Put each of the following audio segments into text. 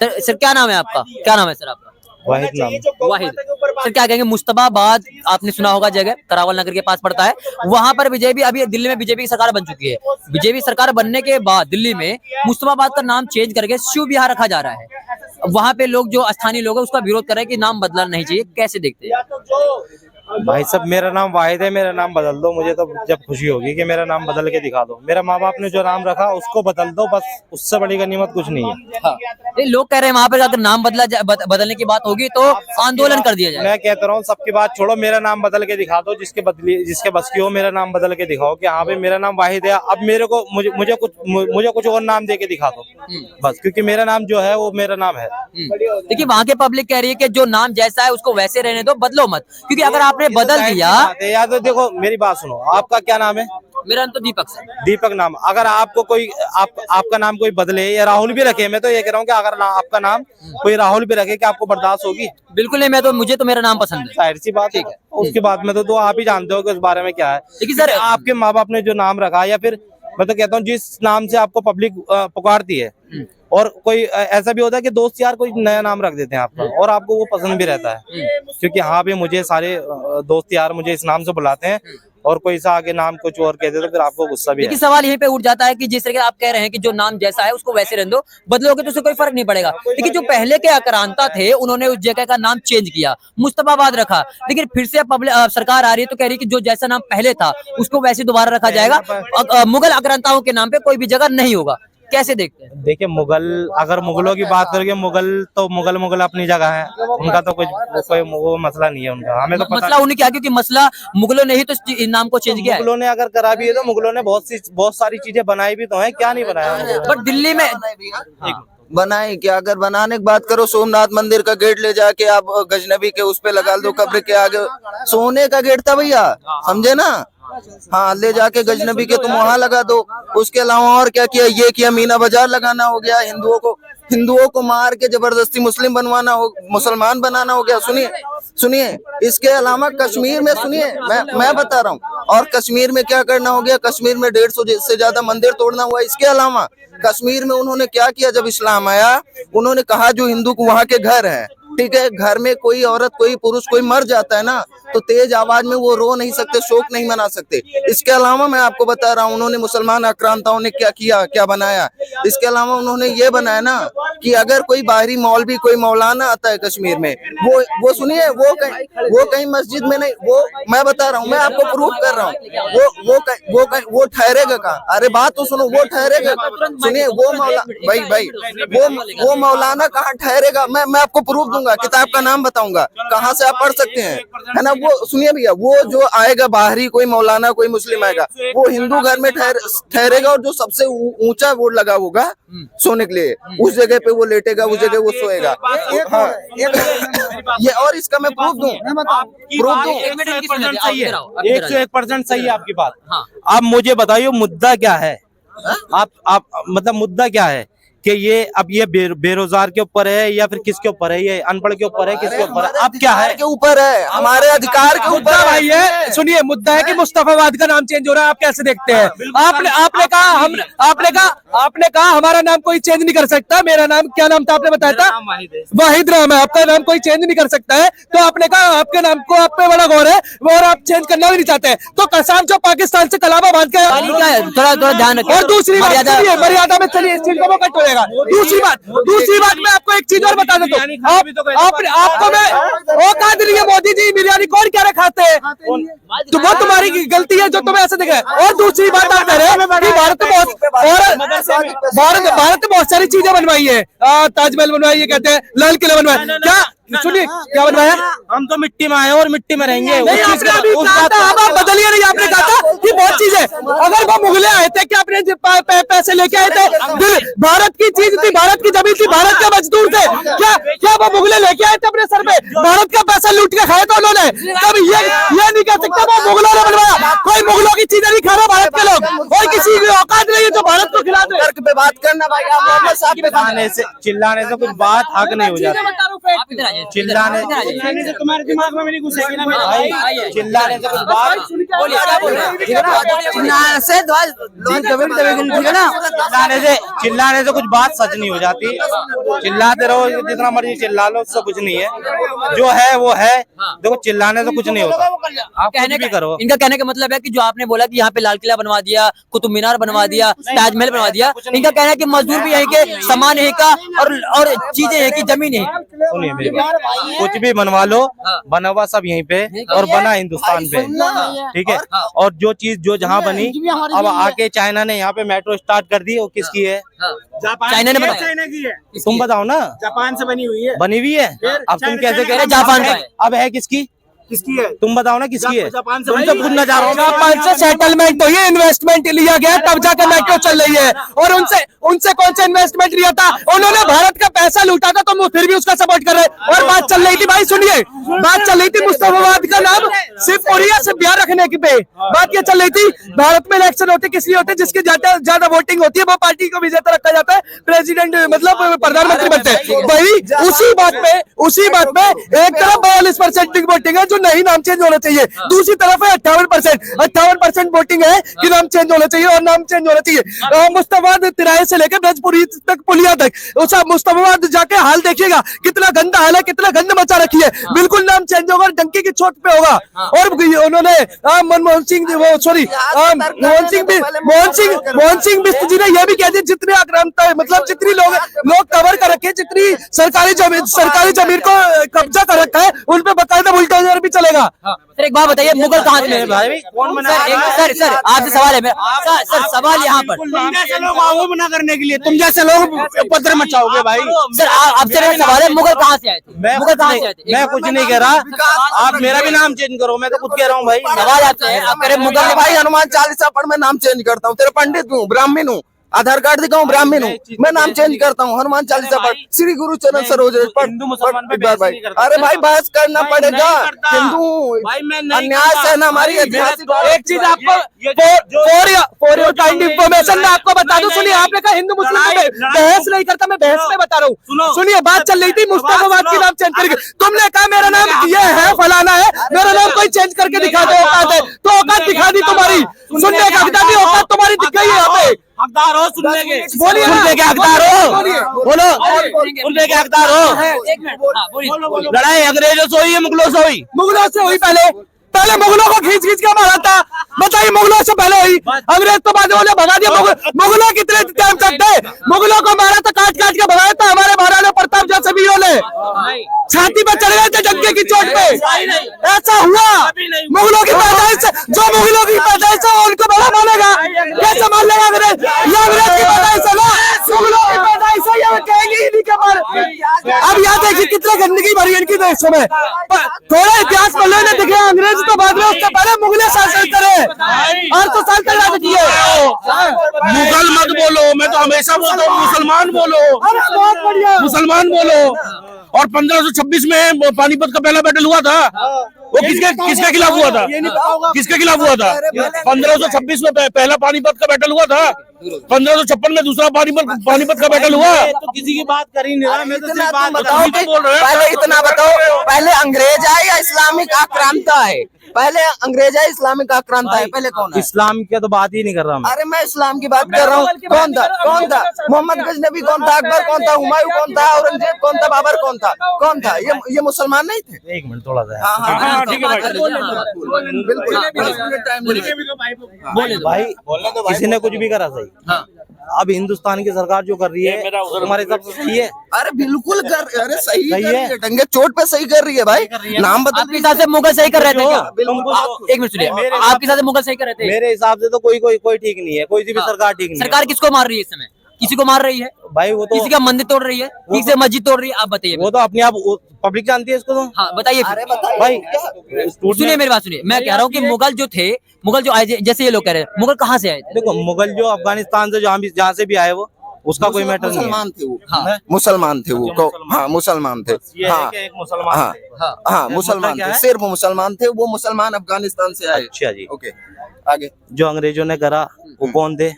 Sir क्या नाम है आपका, क्या नाम है सर आपका? वाहिद नाम। वाहिद। सर क्या कहेंगे, मुस्तफाबाद आपने सुना होगा जगह, करावल नगर के पास पड़ता है, वहां पर बीजेपी, अभी दिल्ली में बीजेपी की सरकार बन चुकी है। बीजेपी सरकार बनने के बाद दिल्ली में मुस्तफाबाद का नाम चेंज करके शिव विहार रखा जा रहा है। वहां पे लोग, जो स्थानीय लोग हैं, उसका विरोध कर रहे हैं कि नाम बदलना नहीं चाहिए। कैसे देखते हैं? भाई साहब, मेरा नाम वाहिद है, मेरा नाम बदल दो। मुझे तो जब खुशी होगी कि मेरा नाम बदल के दिखा दो। मेरा माँ बाप ने जो नाम रखा उसको बदल दो, बस। उससे बड़ी गनीमत कुछ नहीं है। हाँ। ये लोग कह रहे हैं वहां पर अगर नाम बदलने की बात होगी तो आंदोलन कर दिया जाए। मैं कहता रहा हूँ, सबकी बात छोड़ो, मेरा नाम बदल के दिखा दो। जिसके बस की हो, मेरा नाम बदल के दिखाओ कि हाँ भाई मेरा नाम वाहिद है। अब मेरे को मुझे कुछ और नाम दे के दिखा दो बस, क्योंकि मेरा नाम जो है वो मेरा नाम है। देखिए वहां के पब्लिक कह रही है कि जो नाम जैसा है उसको वैसे रहने दो, बदलो मत, क्योंकि अगर आपने बदल दिया। या तो देखो, मेरी बात सुनो, आपका क्या नाम है? मेरा नाम तो दीपक सर। दीपक नाम। अगर आपको कोई आपका नाम कोई बदले या राहुल भी रखे, मैं तो ये कह रहा हूँ कि अगर आपका नाम कोई राहुल भी रखे, क्या आपको बर्दाश्त होगी? बिल्कुल नहीं, मुझे तो मेरा नाम पसंद है। जाहिर सी बात है। उसके बाद में तो आप ही जानते हो कि इस बारे में क्या है। लेकिन सर आपके माँ बाप ने जो नाम रखा, या फिर मैं तो कहता हूँ जिस नाम से आपको पब्लिक पुकारती है, और कोई ऐसा भी होता है कि दोस्त यार कोई नया नाम रख देते हैं आपका, और आपको वो पसंद भी रहता है, क्योंकि हाँ भाई मुझे सारे दोस्त यार मुझे इस नाम से बुलाते हैं, और कोई सा आगे नाम कुछ और कह दे तो फिर आपको गुस्सा भी है। लेकिन सवाल यहीं पे उठ जाता है कि जिस तरह आप कह रहे हैं कि जो नाम जैसा है उसको वैसे रहने दो, बदलोगे तो उससे कोई फर्क नहीं पड़ेगा। लेकिन जो पहले के आक्रांता थे उन्होंने उस जगह का नाम चेंज किया, मुस्तफाबाद रखा, लेकिन फिर से सरकार आ रही है तो कह रही है कि जो जैसा नाम पहले था उसको वैसे दोबारा रखा जाएगा। मुगल आक्रांताओं के नाम पे कोई भी जगह नहीं होगा। कैसे देखते हैं? देखिए, अगर मुगलों की बात करेंगे, मुगल अपनी जगह है, उनका तो कोई वो मसला नहीं है उनका। हमें तो मसला उन्हें क्या, क्योंकि मसला मुगलों ने ही तो इस नाम को चेंज किया है। मुगलों ने अगर करा भी है तो मुगलों ने बहुत सारी चीजें बनाई भी तो है, क्या नहीं बनाया। बट दिल्ली में बनाई क्या? अगर बनाने की बात करो, सोमनाथ मंदिर का गेट ले जाके आप गजनबी के उस पे लगा दो, कब्र के आगे सोने का गेट था भैया, समझे ना? हाँ, ले जाके गजनबी के तुम वहां लगा दो। उसके अलावा और क्या किया? ये किया, मीना बाजार लगाना हो गया, हिंदुओं को मार के जबरदस्ती मुसलमान बनाना हो गया। सुनिए, इसके अलावा कश्मीर में सुनिए, मैं बता रहा हूँ, और कश्मीर में क्या करना हो गया? कश्मीर में 150 से ज्यादा मंदिर तोड़ना हुआ। इसके अलावा कश्मीर में उन्होंने क्या किया? जब इस्लाम आया, उन्होंने कहा जो हिंदू को वहां के घर है, ठीक है, घर में कोई औरत, कोई पुरुष, कोई मर जाता है ना, तो तेज आवाज में वो रो नहीं सकते, शोक नहीं मना सकते। इसके अलावा मैं आपको बता रहा हूँ, उन्होंने मुसलमान आक्रांताओं ने क्या किया, क्या बनाया? इसके अलावा उन्होंने ये बनाया ना कि अगर कोई बाहरी मौलवी, कोई मौलाना आता है कश्मीर में, वो सुनिए, वो कहीं मस्जिद में नहीं, वो मैं बता रहा हूँ, मैं आपको प्रूफ कर रहा हूँ, वो ठहरेगा कहाँ? अरे बात तो सुनो, वो ठहरेगा, सुनिए, वो मौलाना कहाँ ठहरेगा? मैं आपको प्रूफ दूंगा, किताब का नाम बताऊंगा, कहाँ से आप पढ़ सकते हैं, है ना? वो सुनिए भैया, वो जो आएगा बाहरी, कोई मौलाना, कोई मुस्लिम आएगा, वो हिंदू घर में ठहरेगा, और जो सबसे ऊंचा बोर्ड लगा होगा सोने के लिए, उस जगह पे वो लेटेगा, उस जगह वो सोएगा। हाँ, ये, और इसका मैं प्रूफ दूं। 101% सही है आपकी बात। आप मुझे बताइए मुद्दा क्या है? आप मतलब मुद्दा क्या है कि ये बेरोजगार के ऊपर है, या फिर किसके ऊपर है? ये अनपढ़ के ऊपर है, किसके ऊपर है? अब क्या है? के ऊपर है, हमारे अधिकार के ऊपर भाई है। सुनिए, मुद्दा है कि मुस्तफाबाद का नाम चेंज हो रहा है, आप कैसे देखते हैं? आपने कहा हमारा नाम कोई चेंज नहीं कर सकता। मेरा नाम क्या नाम था आपने बताया था? वाहिद नाम है, आपका नाम कोई चेंज नहीं कर सकता है, तो आपने कहा आपके नाम को आप पे बड़ा गौर है, और आप चेंज करना भी नहीं चाहते, तो कसाब जो पाकिस्तान से कलामा बांध के, थोड़ा ध्यान रखिए। और दूसरी मर्यादा में चलिए, इस चीज को कट हो जाएगा। दूसरी बात मैं आपको एक चीज और बता देता हूँ, आपको मैं औकात नहीं है मोदी जी, बिरयानी कौन क्या रहे खाते हैं, तो वो तुम्हारी गलती है जो तुम्हें ऐसे दिखे। और दूसरी बात आप कह रहे हैं कि भारत में बहुत सारी चीजें बनवाई है, ताजमहल बनवाई है, कहते हैं लाल किला बनवाया, क्या सुनिए क्या बनवाया? हम तो मिट्टी में आए और मिट्टी में रहेंगे। नहीं, आपने अभी कहा था, आप बदलिए नहीं, आपने कहा था कि बहुत चीजें, अगर वो मुगले आए थे कि अपने पैसे लेके आए थे, भारत की चीज थी, भारत की जमीन थी, भारत के मजदूर थे, क्या वो मुगले लेके आए थे अपने सर पे? भारत का पैसा लूट के खाया था उन्होंने। तब ये नहीं कह सकता वो मुगलों ने बनवाया। कोई मुगलों की चीजें नहीं खा रहा भारत के लोग, और किसी की औकात नहीं है जो भारत को खिला दे। तर्क पे बात करना भाई, चिल्लाने से कुछ बात हक नहीं हो जाती। आप इधर आ जाइए, चिल्लाने इधर आ जाइए। तुम्हारे दिमाग में भी नहीं घुसेगी ना भाई आइए। चिल्लाने से कुछ बात बोलिए, क्या बोल रहे हैं? चिल्लाने से कुछ बात सच नहीं हो जाती। चिल्लाते रहो जितना मर्जी चिल्ला लो, उससे कुछ नहीं है। जो है वो है। देखो चिल्लाने से कुछ नहीं होता, आप कुछ भी करो। इनका कहने का मतलब है कि जो आपने बोला कि यहाँ पे लाल किला बनवा दिया, कुतुब मीनार बनवा दिया, ताजमहल बनवा दिया, इनका कहना है कि मजदूर भी यहीं के, सामान यहीं का, और चीजें यहीं की, जमीन यहीं की। सुनिए मेरी बात, कुछ भी बनवा लो, बना हुआ सब यहीं पे और बना हिंदुस्तान पे, ठीक है। और जो चीज जो जहाँ बनी, अब आके चाइना ने यहाँ पे मेट्रो स्टार्ट कर दी, वो किसकी है? चाइना ने बनाया। चाइना की है, तुम बताओ ना। जापान से बनी हुई है। बनी हुई है। अब तुम कैसे कह रहे जापान का है। अब है किसकी? किसकी है? तुम बताओ ना किसकी है? जापान से तुमसे पूछना चाह रहा हूँ। जापान से सेटलमेंट हुई है, इन्वेस्टमेंट लिया गया, तब जाकर मेट्रो चल रही है। और उनसे कौन सा इन्वेस्टमेंट लिया था? उन्होंने भारत का पैसा लूटा था, तो फिर भी उसका सपोर्ट कर रहे हैं। और बात चल रही थी, भाई सुनिए, बात चल रही थी मुस्तफाबाद का नाम सिर्फ पुरिया से बिहार रखने की पे बात ये चल रही थी। भारत में इलेक्शन होते किस लिए होते? जिसकी ज्यादा वोटिंग होती है वो पार्टी को विजेता रखा जाता है, प्रेसिडेंट मतलब प्रधानमंत्री बनते हैं। वही उसी बात में एक तरफ 42% वोटिंग है जो नहीं नाम चेंज होना चाहिए, दूसरी तरफ है 58% वोटिंग है कि नाम चेंज होना चाहिए और नाम चेंज होना चाहिए। मुस्तफाबाद तिराहे से लेकर ब्रजपुरी तक, पुलिया तक, उस मुस्तफाबाद जाके हाल देखिएगा, कितना गंदा हाल है, कितना गंद मचा रखी है। बिल्कुल नाम चेंज होगा और डंकी की चोट पे होगा। और उन्होंने मनमोहन सिंह बिष्ट जी ने यह भी कह दिया, जितने आक्रांता है, मतलब जितनी लोग कवर कर रखे, जितनी सरकारी जमीन को कब्जा कर रखा है, उन पे बकायदा बुलडोजर भी चलेगा। सर एक बात बताइए, मुगल कहाँ से? भाई कौन बना? सर आपसे सवाल है मेरा। सर सवाल यहाँ पर, तुम जैसे लोग आओगे बना करने के लिए, तुम जैसे लोग उपद्रव मचाओगे भाई। सर आपसे मेरा सवाल है, मुगल कहाँ से आए थे? मुगल कहाँ से आए थे? मैं कुछ नहीं कह रहा, आप मेरा भी नाम चेंज करो, मैं तो खुद कह रहा हूँ भाई। सवाल आपसे है, आप कह रहे हैं मुगल। भाई हनुमान चालीसा पढ़, मैं नाम चेंज करता हूँ। तेरे पंडित हूँ, ब्राह्मण हूँ, आधार कार्ड दिखाऊं, ब्राह्मण हूँ, मैं नाम चेंज करता हूँ। हनुमान चालीसा पढ़, श्री गुरु चरण सरोज पढ़। हिंदू मुसलमान पे एक बार बहस भाई, नहीं करता। अरे भाई बहस करना पड़ेगा। हिंदू भाई मैं नहीं अन्याय से ना हमारी ऐतिहासिक। एक चीज आपको फॉर योर काइंड इंफॉर्मेशन मैं आपको बता दूं, सुनिए, आपने कहा हिंदू मुस्लिम में बहस नहीं करता, मैं बहस में बता रहा हूँ। सुनिए, बात चल रही थी मुस्तफाबाद की नाम चेंज करके, तुमने कहा मेरा नाम ये है, फलाना है, मेरा नाम कोई चेंज करके दिखा दो, औकात है तो औकात दिखा दी तुम्हारी, सुनने का हकदार नहीं, औकात तुम्हारी दिख गई है यहाँ पे। हकदार हो सुनने के, बोलिए ना। सुनने के हकदार हो, बोलो, सुनने के हकदार हो। एक मिनट, हाँ, बोलिए। लड़ाई अंग्रेजों से हुई है मुगलों से हुई? मुगलों से हुई। पहले मुगलों को खींच के मारा था, बताइए, मुगलों से पहले हुई। अंग्रेज तो बाद में भगा दिया। मुगलों कितने टाइम तक थे? मुगलों को मारा था, काट के भगाया था हमारे महाराणा प्रताप जैसे वीरों ने, छाती पर चढ़ गए थे डंके की चोट पे। ऐसा हुआ मुगलों की पैदाइश, जो मुगलों की पैदाइश है उनको बड़ा मानेगा, कैसे मान लेगा अंग्रेज? ये अंग्रेज की पैदाइश है ना, मुगलों की पैदाइश है, ये कहेंगे ही नहीं के बारे। अब यहाँ देखिए कितना गंदगी भरी इनकी देशों में। थोड़ा इतिहास पढ़ लेने दिखे, अंग्रेज तो बाद में, उससे पहले मुगले शासन करे और तो साल तक किए। मुगल मत बोलो, मैं तो हमेशा बोलता हूँ मुसलमान बोलो, अरे बहुत बढ़िया। मुसलमान बोलो। और 1526 में पानीपत का पहला बैटल हुआ था, वो किसके खिलाफ हुआ था? किसके खिलाफ हुआ था? 1526 में पहला पानीपत का बैटल हुआ था, 1556 में दूसरा पानीपत का बैटल हुआ। तो किसी की बात कर ही नहीं रहा, मैं तो सिर्फ बात बताओ कि बोल रहा पहले इतना बताओ, पहले अंग्रेज आए या इस्लामिक आक्रांता है? पहले अंग्रेज आए, इस्लामिक आक्रांता है, पहले कौन है? इस्लाम की तो बात ही नहीं कर रहा मैं। अरे मैं इस्लाम की बात कर रहा हूँ। कौन था? मोहम्मद गजनबी कौन था? अकबर कौन था? हुमायूं कौन था? औरंगजेब कौन था? बाबर कौन था? ये मुसलमान नहीं थे? एक मिनट थोड़ा सा। हाँ, ठीक है भाई। भाई किसी ने कुछ भी करा सही। अब हिंदुस्तान की सरकार जो कर रही है तुम्हारे हिसाब से सही है? अरे बिल्कुल अरे सही सही कर है। रही है, डंगे चोट पे सही कर रही है भाई। नाम बता। आपके हिसाब से मुगल सही कर रहे थे क्या? बिल्कुल। एक मिनट सुनिए, आपके हिसाब से मुगल सही कर रहे थे? मेरे हिसाब से तो कोई ठीक नहीं है, कोई सी भी सरकार ठीक नहीं है। सरकार किसको मार रही है इस समय? किसी को मार रही है? भाई वो तो किसी का मंदिर तोड़ रही है, किसी से मस्जिद तोड़ रही है, आप बताइए। वो तो अपने आप पब्लिक जानती है इसको तो। हाँ बताइए अरे फिर। बताइए भाई सुनिए मेरी बात सुनिए, मैं कह रहा हूँ कि मुगल जो थे, मुगल जो आए, जैसे ये लोग कह रहे हैं, मुगल कहाँ से आए थे? देखो मुगल जो अफगानिस्तान से जहाँ से भी आए वो उसका कोई मैटर नहीं है। मुसलमान थे वो। हाँ। मुसलमान थे वो। हाँ मुसलमान थे। ये है हाँ कि एक मुसलमान हाँ थे। हाँ मुसलमान क्या थे, है? सिर्फ मुसलमान थे वो। मुसलमान अफगानिस्तान से आए। अच्छा जी। ओके आगे। जो अंग्रेजों ने करा वो कौन थे?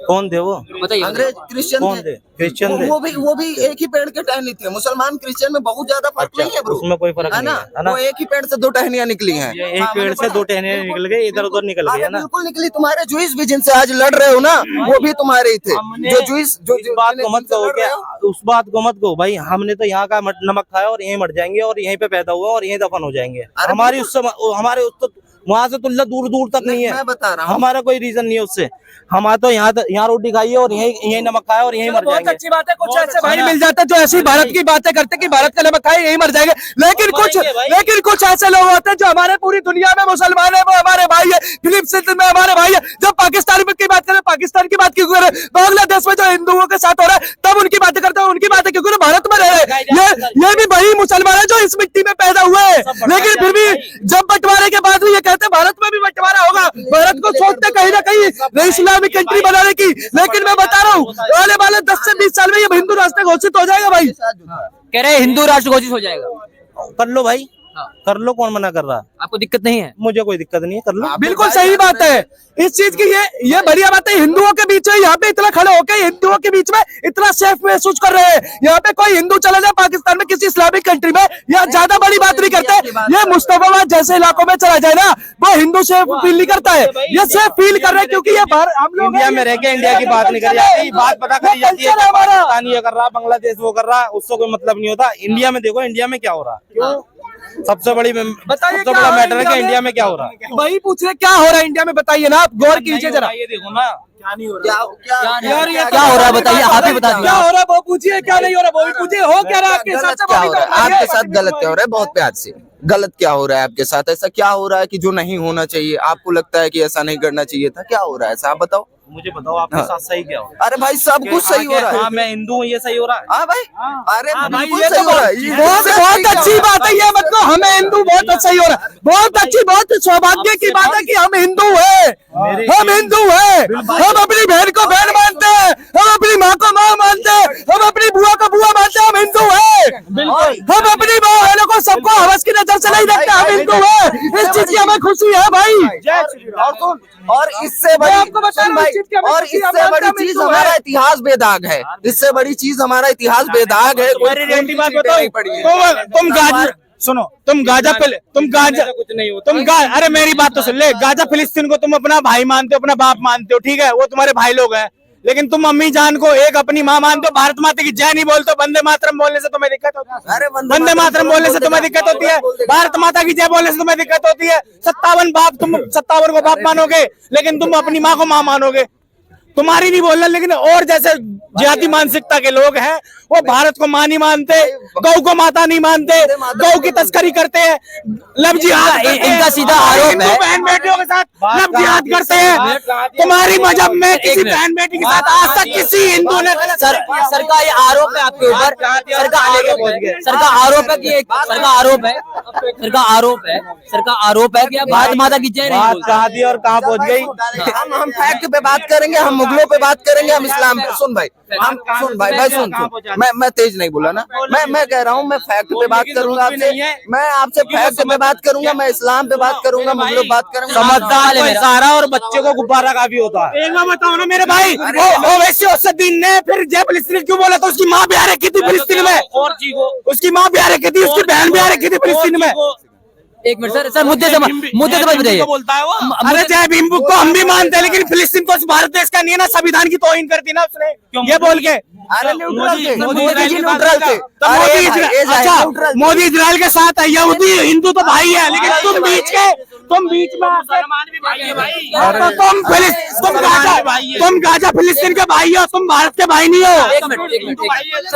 कौन थे वो? बताइए। अंग्रेज क्रिश्चियन कौन थे? क्रिश्चियन थे? वो भी एक ही पेड़ के टहनी थे। मुसलमान क्रिश्चियन में बहुत ज्यादा फर्क नहीं है ब्रो, उसमें कोई फर्क है नहीं ना? है ना? वो एक ही पेड़ से दो टहनियां निकली हैं। ये एक पेड़ से दो टहनियां निकल गए, इधर उधर निकल गए, है ना? बिल्कुल निकली। तुम्हारे जुइस भी जिनसे आज लड़ रहे हो ना, वो भी तुम्हारे ही थे। जो जुइस जो इस बात को मत कहो क्या, उस बात को मत कहो भाई। हमने तो यहाँ का नमक खाया और यहीं मर जाएंगे और यहीं पे पैदा हुआ और यहीं दफन हो जाएंगे। हमारी उससे हमारे उस तो वहां से तुलना दूर दूर तक नहीं है। मैं बता रहा हूँ, हमारा कोई रीजन नहीं है उससे। हमारा तो यहाँ रोटी खाई है और यहीं नमक खाया और यहीं मर बहुत जाएंगे। अच्छी बात है, कुछ ऐसे भाई मिल जाते हैं जो ऐसी भारत की बातें करते हैं कि भारत का नमक खाए यही मर जाएंगे। लेकिन कुछ ऐसे लोग होते हैं जो हमारे पूरी दुनिया में मुसलमान है, वो हमारे भाई है, फिलिपींस में हमारे भाई है। जब पाकिस्तान की बात करें, पाकिस्तान की बात क्यों करें? बांग्लादेश में जो हिंदुओं के साथ हो रहा है तब उनकी बातें करते हैं, उनकी बातें क्यों करें? भारत में रह रहे ये भी वही मुसलमान है जो इस मिट्टी में पैदा हुए हैं। लेकिन फिर भी जब बंटवारे के बाद भी ये कहते हैं भारत में भी बंटवारा होगा। भारत को सोचते कहीं ना कहीं इस्लामिक कंट्री बनाने की। लेकिन मैं बता रहा हूँ आने वाले 10 से 20 साल में ये हिंदू राष्ट्र घोषित हो जाएगा भाई। कह रहे हैं हिंदू राष्ट्र घोषित हो जाएगा। कर लो भाई, कर लो, कौन मना कर रहा? आपको दिक्कत नहीं है? मुझे कोई दिक्कत नहीं है, कर लो। बिल्कुल सही बात है इस चीज की। ये बढ़िया बात है। हिंदुओं के बीच में यहाँ पे इतना खड़े होकर हिंदुओं के बीच में इतना सेफ महसूस कर रहे हैं। यहाँ पे कोई हिंदू चला जाए पाकिस्तान में किसी इस्लामिक कंट्री में, या ज्यादा बड़ी बात नहीं करते। ये मुस्तफाबाद जैसे इलाकों में चला जाए ना, वो हिंदू सेफ फील नहीं करता है। ये सेफ फील कर रहे हैं क्योंकि ये हम लोग इंडिया में रह के इंडिया की बात नहीं करी जाती, बात पता करी जाती है। पाकिस्तान ये कर रहा, बांग्लादेश वो कर रहा, उससे कोई मतलब नहीं होता। इंडिया में देखो, इंडिया में क्या हो रहा। सबसे बड़ा मैटर है कि इंडिया में क्या हो रहा है। वही पूछ रहे क्या हो रहा है इंडिया में, बताइए ना आप, गौर कीजिए जरा। ये देखो ना, क्या हो रहा है बताइए, आप ही बता क्या दीजिए। हो रहा है वो पूछिए, क्या नहीं हो रहा वो भी पूछिए। हो क्या रहा है आपके साथ? क्या हो रहा है आपके साथ? गलत क्या हो रहा है? बहुत प्यार से, गलत क्या हो रहा है आपके साथ? ऐसा क्या हो रहा है कि जो नहीं होना चाहिए? आपको लगता है कि ऐसा नहीं करना चाहिए था? क्या हो रहा है ऐसा, आप बताओ। मुझे बताओ आपके साथ सही क्या हो रहा अरे भाई सब कुछ सही हो रहा है। हाँ, मैं हिंदू हूँ, ये सही हो रहा है। हाँ भाई, अरे बिल्कुल ये सही तो हो रहा है। बहुत अच्छी बात है। ये मतलब हमें हिंदू बहुत सही हो रहा है। बहुत अच्छी, बहुत सौभाग्य की बात है कि हम हिंदू हैं। हम हिंदू हैं। हम अपनी बहन को बहन मानते हैं, हम अपनी माँ को माँ मानते हैं, हम अपनी बुआ को बुआ मानते हैं। हम हिंदू हैं। हम अपनी माँ बहनों को सबको हवस की नजर से नहीं देखते। हम हिंदू हैं। इस चीज की हमें खुशी है भाई। और इससे बड़ी और इससे बड़ी चीज हमारा इतिहास बेदाग है। इससे बड़ी चीज हमारा इतिहास बेदाग है। तुम गाजा सुनो, तुम गाजा अरे मेरी बात तो सुन ले। गाजा फिलिस्तीन को तुम अपना भाई मानते हो, अपना बाप मानते हो, ठीक है, वो तुम्हारे भाई लोग हैं। लेकिन तुम अम्मी जान को एक अपनी माँ मानते हो। भारत माता की जय नहीं बोलते, वंदे मातरम बोलने से तुम्हें दिक्कत होती है। वंदे मातरम बोलने से तुम्हें दिक्कत होती है। भारत माता की जय बोलने से तुम्हें दिक्कत होती है। 57 को बाप मानोगे, लेकिन तुम अपनी माँ को माँ मानोगे। तुम्हारी नहीं बोलना, लेकिन और जैसे जाति मानसिकता के लोग हैं वो भारत को माँ नहीं मानते, गौ को माता नहीं मानते, गौ की तस्करी करते हैं, लव जिहाद, इनका सीधा आरोप है बहन बेटियों के साथ लव जिहाद करते हैं। तुम्हारी मजहब में किसी बहन बेटी के साथ आज तक किसी हिंदू ने सर का ये आरोप है आपके ऊपर। सर का आरोप है कि सर का आरोप है कि आप भारत माता की जय नहीं बात बोलते। कहाँ थी और कहाँ पहुँच गई। हम फैक्ट पे बात करेंगे, हम मुगलों पे बात करेंगे, हम इस्लाम पे। सुन भाई, हम सुन भाई सुन। मैं तेज नहीं बोला ना। मैं कह रहा हूँ, मैं फैक्ट पे बात करूंगा आपसे। मैं आपसे फैक्ट पे बात करूंगा, मैं इस्लाम पे बात करूंगा, मुगलों पे बात करूंगा। समझदार है सारा, और बच्चे को गुब्बारा काफी होता है। एक बार बताओ ना मेरे भाई, ओवैसी असदुद्दीन ने फिर जय फिलिस्तीन क्यों बोला था? उसकी माँ ब्याह रखी थी फिलिस्तीन में, और चीखो, उसकी माँ ब्याह रखी थी, उसकी बहन ब्याह रखी थी फिलिस्तीन में। एक मिनट सर, मुद्दे से मत बताइए। बोलता है वो। अरे जय भीम बुक को हम भी मानते हैं, लेकिन फिलिस्तीन तो भारत देश का नहीं है ना। संविधान की तौहीन कर दी ना उसने, ये बोल के। अरे न्यूट्रल थे, मोदी न्यूट्रल थे। अच्छा, मोदी इजराइल के साथ है, यहूदी हिंदू तो भाई है, लेकिन तुम बीच में तुम गाजा फिलिस्तीन के भाई हो, तुम भारत के भाई नहीं हो। एक मिनट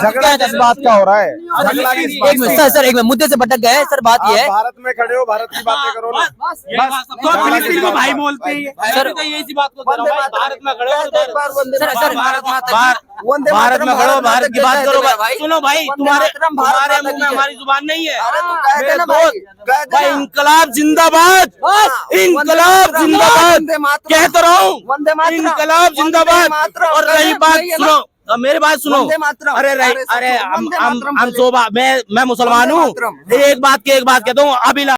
झगड़ा किस बात का हो रहा है? एक मिनट सर, एक मिनट, मुद्दे से भटक गए सर। बात ये है, भारत में खड़े हो, भारत की बातें करो ना। तो फिलिस्तीन को भाई बोलते हैं सर। यही बात को भारत में खड़े हो, सर भारत में खड़े हो, भारत की बात करो भाई। सुनो भाई, तुम्हारे मुंह में हमारी जुबान नहीं है। भाई इंकलाब जिंदाबाद, इंकलाब जिंदाबाद कह तो रहा हूँ, इंकलाब जिंदाबाद। और रही बात सुनो, मेरी बात सुनो। अरे हम मैं मुसलमान हूँ। एक बात कहता हूँ, अभी